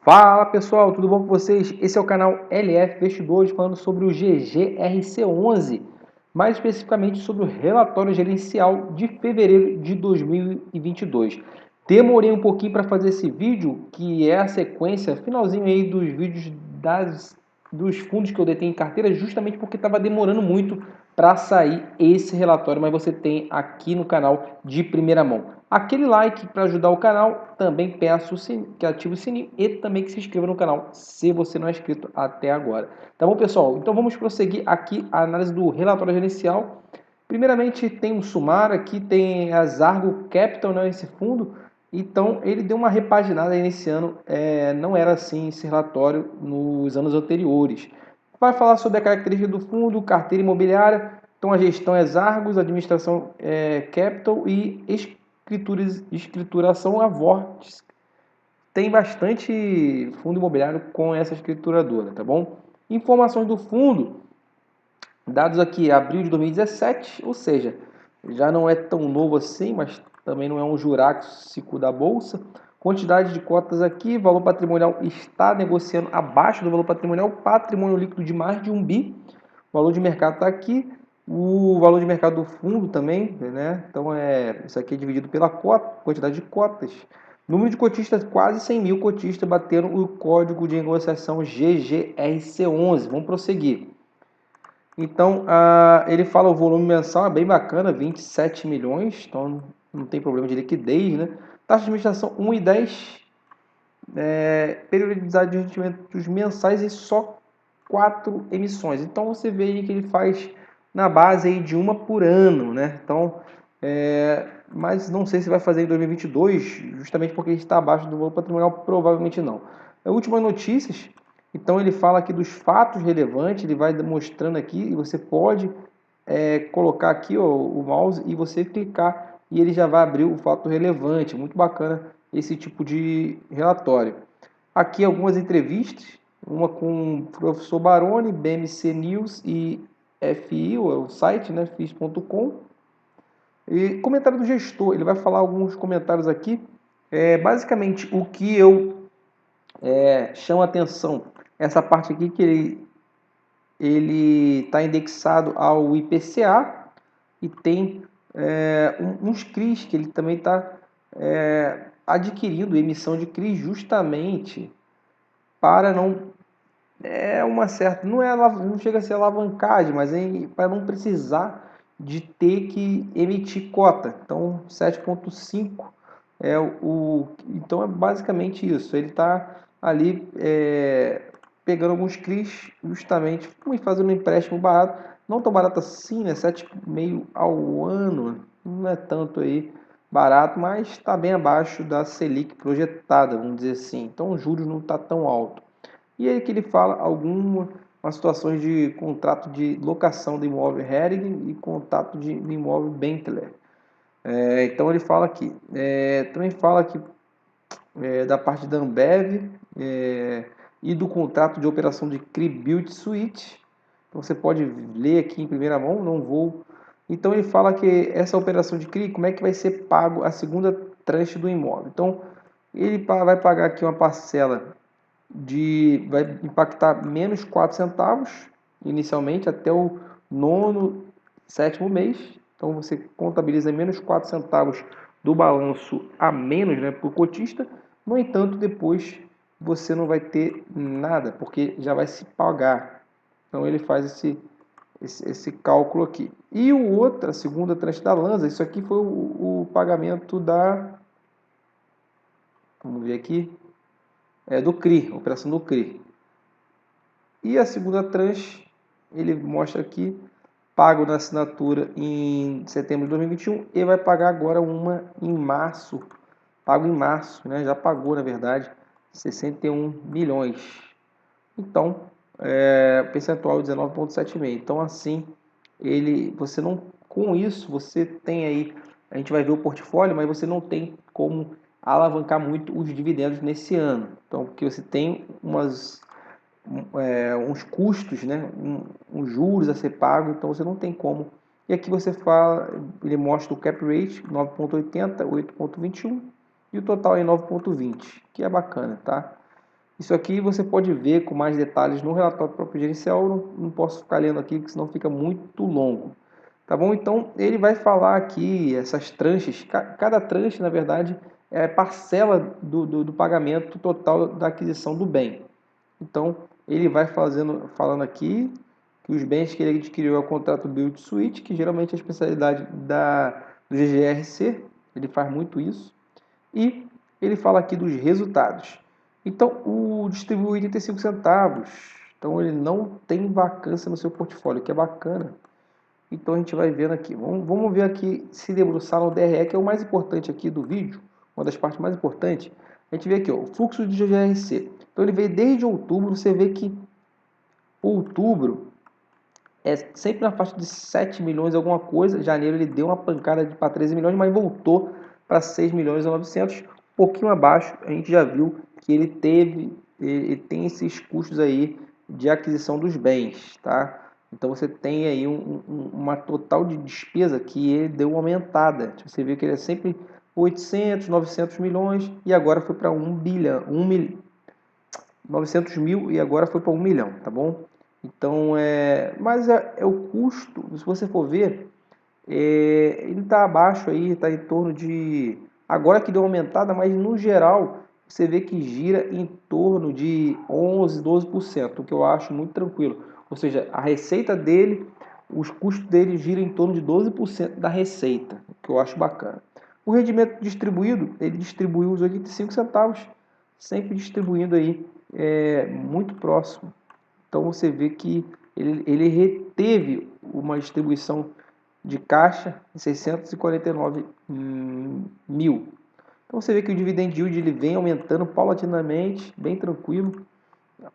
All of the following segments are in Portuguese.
Fala pessoal, tudo bom com vocês? Esse é o canal LF Investidores falando sobre o GGRC11, mais especificamente sobre o relatório gerencial de fevereiro de 2022. Demorei um pouquinho para fazer esse vídeo, que é a sequência, finalzinho aí dos vídeos dos fundos que eu detenho em carteira, justamente porque estava demorando muito para sair esse relatório, mas você tem aqui no canal de primeira mão. Aquele like para ajudar o canal, também peço que ative o sininho e também que se inscreva no canal, se você não é inscrito até agora. Tá bom, pessoal? Então vamos prosseguir aqui a análise do relatório gerencial. Primeiramente tem um sumário, aqui tem a Zargo Capital, né, esse fundo. Então ele deu uma repaginada nesse ano, não era assim esse relatório nos anos anteriores. Vai falar sobre a característica do fundo, carteira imobiliária, então a gestão é Zargos, administração é Capital e escrituração a Vortex. Tem bastante fundo imobiliário com essa escrituradora, tá bom? Informações do fundo, dados aqui abril de 2017, ou seja, já não é tão novo assim, mas também não é um jurássico da bolsa. Quantidade de cotas aqui, valor patrimonial está negociando abaixo do valor patrimonial, patrimônio líquido de mais de 1 bi. O valor de mercado está aqui, o valor de mercado do fundo também, né? Então isso aqui é dividido pela cota, quantidade de cotas. Número de cotistas, quase 100 mil cotistas bateram o código de negociação GGRC11. Vamos prosseguir. Então, ele fala o volume mensal, é bem bacana, 27 milhões, então não tem problema de liquidez, né? Taxa de administração 1,10, periodicidade de rendimentos mensais e só 4 emissões. Então, você vê aí que ele faz na base aí de uma por ano, né? Então, mas não sei se vai fazer em 2022, justamente porque ele está abaixo do valor patrimonial, provavelmente não. Últimas notícias. Então ele fala aqui dos fatos relevantes, ele vai mostrando aqui e você pode colocar aqui ó, o mouse e você clicar e ele já vai abrir o fato relevante. Muito bacana esse tipo de relatório. Aqui algumas entrevistas, uma com o professor Baroni, BMC News e FI, o site, né, FIS.com. E comentário do gestor, ele vai falar alguns comentários aqui. Basicamente, o que eu chamo a atenção, essa parte aqui que ele está indexado ao IPCA e tem uns CRIs que ele também está adquirindo emissão de CRIs justamente para não uma certa, não chega a ser alavancagem, mas para não precisar de ter que emitir cota. Então 7,5 então é basicamente isso. Ele está ali pegando alguns CRIs justamente e fazendo um empréstimo barato, não tão barato assim, né? 7,5 ao ano, não é tanto aí barato, mas está bem abaixo da Selic projetada, vamos dizer assim. Então o juros não está tão alto. E aí que ele fala algumas situações de contrato de locação de imóvel Hering e contrato de imóvel Bentley. Então ele fala aqui, também fala aqui da parte da Ambev e do contrato de operação de CRI Build Suite. Então você pode ler aqui em primeira mão, não vou. Então ele fala que essa operação de CRI, como é que vai ser pago a segunda tranche do imóvel. Então ele vai pagar aqui uma parcela vai impactar menos 4 centavos inicialmente até o nono, sétimo mês. Então você contabiliza menos 4 centavos do balanço a menos, né, por cotista. No entanto, depois você não vai ter nada, porque já vai se pagar. Então ele faz esse cálculo aqui. E a segunda tranche da Lanza, isso aqui foi o pagamento vamos ver aqui, do CRI, operação do CRI. E a segunda tranche, ele mostra aqui, pago na assinatura em setembro de 2021 e vai pagar agora uma em março, pago em março, né? Já pagou na verdade 61 milhões. Então, percentual 19,76. Então assim, você não, com isso você tem aí, a gente vai ver o portfólio, mas você não tem como alavancar muito os dividendos nesse ano. Então, porque você tem uns custos, né, uns juros a ser pago, então você não tem como. E aqui você fala, ele mostra o cap rate 9,80, 8,21 e o total é 9,20, que é bacana, tá? Isso aqui você pode ver com mais detalhes no relatório próprio gerencial, eu não posso ficar lendo aqui, porque senão fica muito longo. Tá bom? Então, ele vai falar aqui essas tranches, cada tranche, na verdade, é parcela do pagamento total da aquisição do bem. Então, ele vai falando aqui que os bens que ele adquiriu é o contrato Build Suite, que geralmente é a especialidade do GGRC, ele faz muito isso. E ele fala aqui dos resultados. Então, o distribuiu 85 centavos. Então, ele não tem vacância no seu portfólio, que é bacana. Então, a gente vai vendo aqui. Vamos ver aqui, se debruçar no DRE, que é o mais importante aqui do vídeo, uma das partes mais importantes. A gente vê aqui, ó, o fluxo de GGRC. Então, ele veio desde outubro. Você vê que outubro é sempre na faixa de 7 milhões alguma coisa. Janeiro ele deu uma pancada para 13 milhões, mas voltou para 6 milhões e 900, um pouquinho abaixo. A gente já viu que ele tem esses custos aí de aquisição dos bens, tá? Então você tem aí uma total de despesa que ele deu uma aumentada. Você vê que ele é sempre 800, 900 milhões e agora foi para 1 bilhão, 900 mil e agora foi para 1 milhão, tá bom? Então, mas é o custo, se você for ver, ele está abaixo aí, está em torno de, agora que deu uma aumentada, mas no geral, você vê que gira em torno de 11, 12%, o que eu acho muito tranquilo. Ou seja, a receita dele, os custos dele giram em torno de 12% da receita, o que eu acho bacana. O rendimento distribuído, ele distribuiu os 85 centavos, sempre distribuindo aí muito próximo. Então você vê que ele reteve uma distribuição de caixa de 649 mil. Então você vê que o dividend yield ele vem aumentando paulatinamente, bem tranquilo,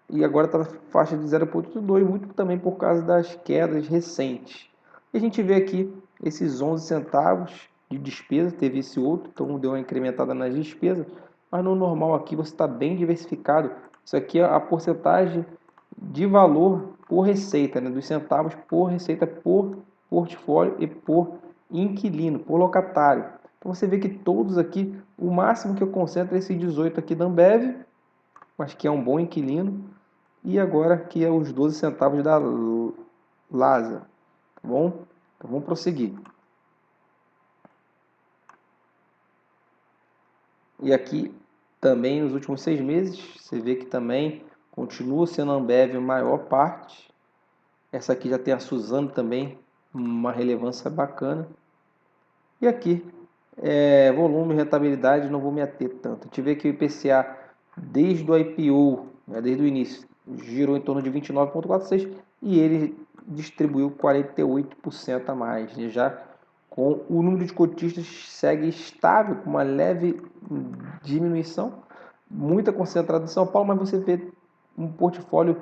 e agora está na faixa de 0,82, muito também por causa das quedas recentes. E a gente vê aqui esses 11 centavos de despesa, teve esse outro, então deu uma incrementada nas despesas, mas no normal aqui você está bem diversificado. Isso aqui é a porcentagem de valor por receita, né, dos centavos por receita por portfólio e por inquilino, por locatário. Então você vê que todos aqui, o máximo que eu concentro é esse 18 aqui da Ambev, mas que é um bom inquilino, e agora que é os 12 centavos da Lasa, tá bom? Então vamos prosseguir. E aqui também nos últimos 6 meses, você vê que também continua sendo a Ambev a maior parte. Essa aqui já tem a Suzano também, uma relevância bacana. E aqui, volume e rentabilidade, não vou me ater tanto. A gente vê que o IPCA, desde o IPO, né, desde o início, girou em torno de 29,46 e ele distribuiu 48% a mais. Né, já com o número de cotistas segue estável, com uma leve diminuição, muita concentrada em São Paulo, mas você vê um portfólio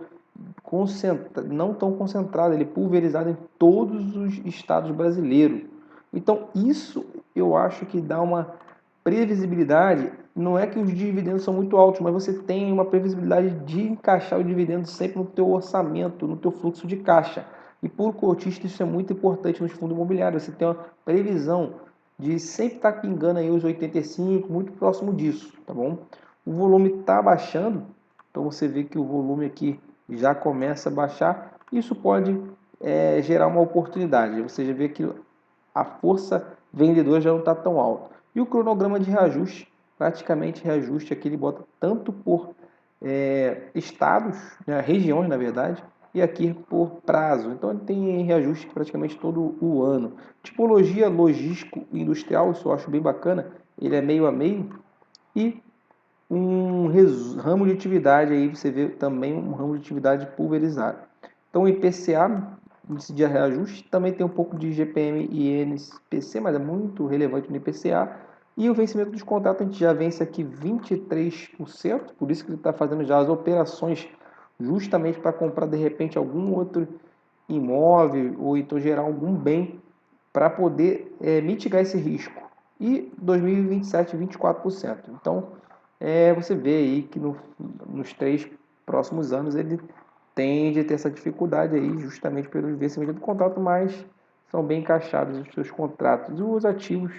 não tão concentrado, ele é pulverizado em todos os estados brasileiros. Então, isso eu acho que dá uma previsibilidade. Não é que os dividendos são muito altos, mas você tem uma previsibilidade de encaixar o dividendo sempre no teu orçamento, no teu fluxo de caixa. E por cotista isso é muito importante nos fundos imobiliários. Você tem uma previsão de sempre estar pingando aí os 85, muito próximo disso, tá bom? O volume está baixando, então você vê que o volume aqui já começa a baixar. Isso pode gerar uma oportunidade. Você já vê que a força vendedora já não está tão alta. E o cronograma de reajuste, praticamente reajuste aqui ele bota tanto por estados, né, regiões na verdade, e aqui por prazo. Então ele tem reajuste praticamente todo o ano. Tipologia logístico e industrial, isso eu acho bem bacana, ele é meio a meio. E um ramo de atividade aí, você vê também um ramo de atividade pulverizado. Então o IPCA, índice de reajuste, também tem um pouco de GPM e NPC, mas é muito relevante no IPCA. E o vencimento dos contratos, a gente já vence aqui 23%, por isso que ele está fazendo já as operações justamente para comprar de repente algum outro imóvel ou então gerar algum bem para poder mitigar esse risco. E 2027, 24%. Então, você vê aí que nos 3 próximos anos ele tende a ter essa dificuldade aí, justamente pelo vencimento do contrato, mas são bem encaixados os seus contratos. E os ativos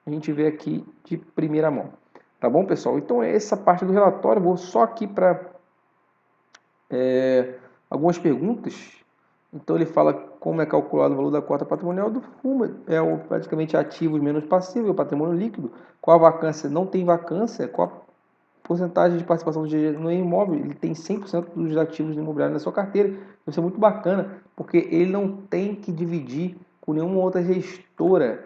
a gente vê aqui de primeira mão. Tá bom, pessoal? Então, essa parte do relatório, vou só aqui para algumas perguntas. Então ele fala como é calculado o valor da cota patrimonial do fundo, praticamente ativos menos passivos, o patrimônio líquido, qual a vacância, não tem vacância, qual a porcentagem de participação do GG no imóvel, ele tem 100% dos ativos imobiliários na sua carteira. Isso é muito bacana, porque ele não tem que dividir com nenhuma outra gestora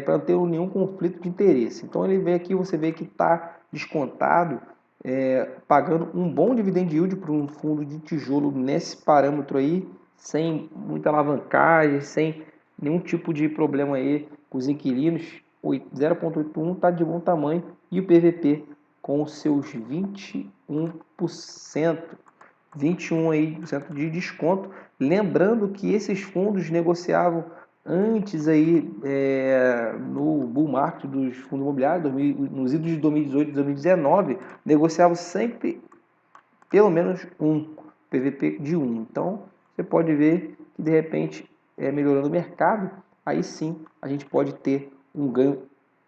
para não ter nenhum conflito de interesse. Então ele vê aqui, você vê que está descontado, pagando um bom dividend yield para um fundo de tijolo nesse parâmetro aí, sem muita alavancagem, sem nenhum tipo de problema aí com os inquilinos. 0,81 está de bom tamanho e o PVP com os seus 21%, 21% aí, de desconto. Lembrando que esses fundos negociavam antes aí no bull market dos fundos imobiliários, nos idos de 2018 e 2019, negociavam sempre pelo menos um PVP de 1. Então, você pode ver que de repente, melhorando o mercado, aí sim a gente pode ter um ganho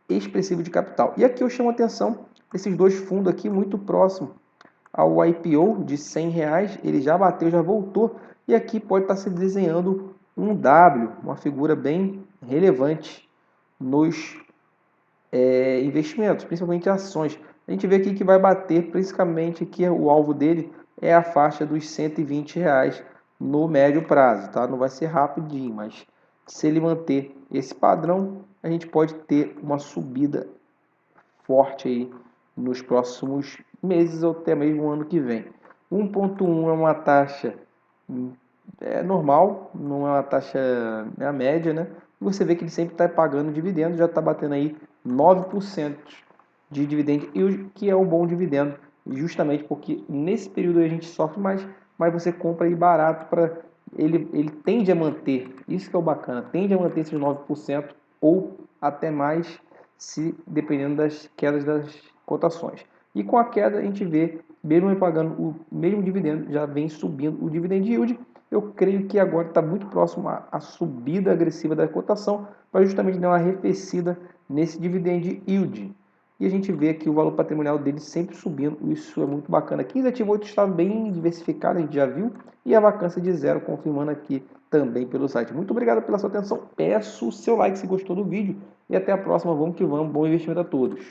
expressivo de capital. E aqui eu chamo a atenção esses dois fundos aqui muito próximos ao IPO de R$100, ele já bateu, já voltou, e aqui pode estar se desenhando um W, uma figura bem relevante nos investimentos, principalmente ações. A gente vê aqui que vai bater, principalmente que o alvo dele é a faixa dos R$120 no médio prazo, tá? Não vai ser rapidinho, mas se ele manter esse padrão, a gente pode ter uma subida forte aí nos próximos meses ou até mesmo o ano que vem. 1,1 é uma taxa normal, não é uma taxa a média, né? E você vê que ele sempre está pagando dividendo, já está batendo aí 9% de dividendo, que é um bom dividendo, justamente porque nesse período a gente sofre mais, mas você compra aí barato para ele tende a manter, isso que é o bacana, tende a manter esses 9% ou até mais, se dependendo das quedas das cotações. E com a queda a gente vê, mesmo pagando o mesmo dividendo, já vem subindo o dividend yield. Eu creio que agora está muito próximo à subida agressiva da cotação, para justamente dar uma arrefecida nesse dividend yield. E a gente vê aqui o valor patrimonial dele sempre subindo, isso é muito bacana. 15 ativo 8 está bem diversificado, a gente já viu, e a vacância de 0, confirmando aqui também pelo site. Muito obrigado pela sua atenção, peço o seu like se gostou do vídeo, e até a próxima, vamos que vamos, bom investimento a todos.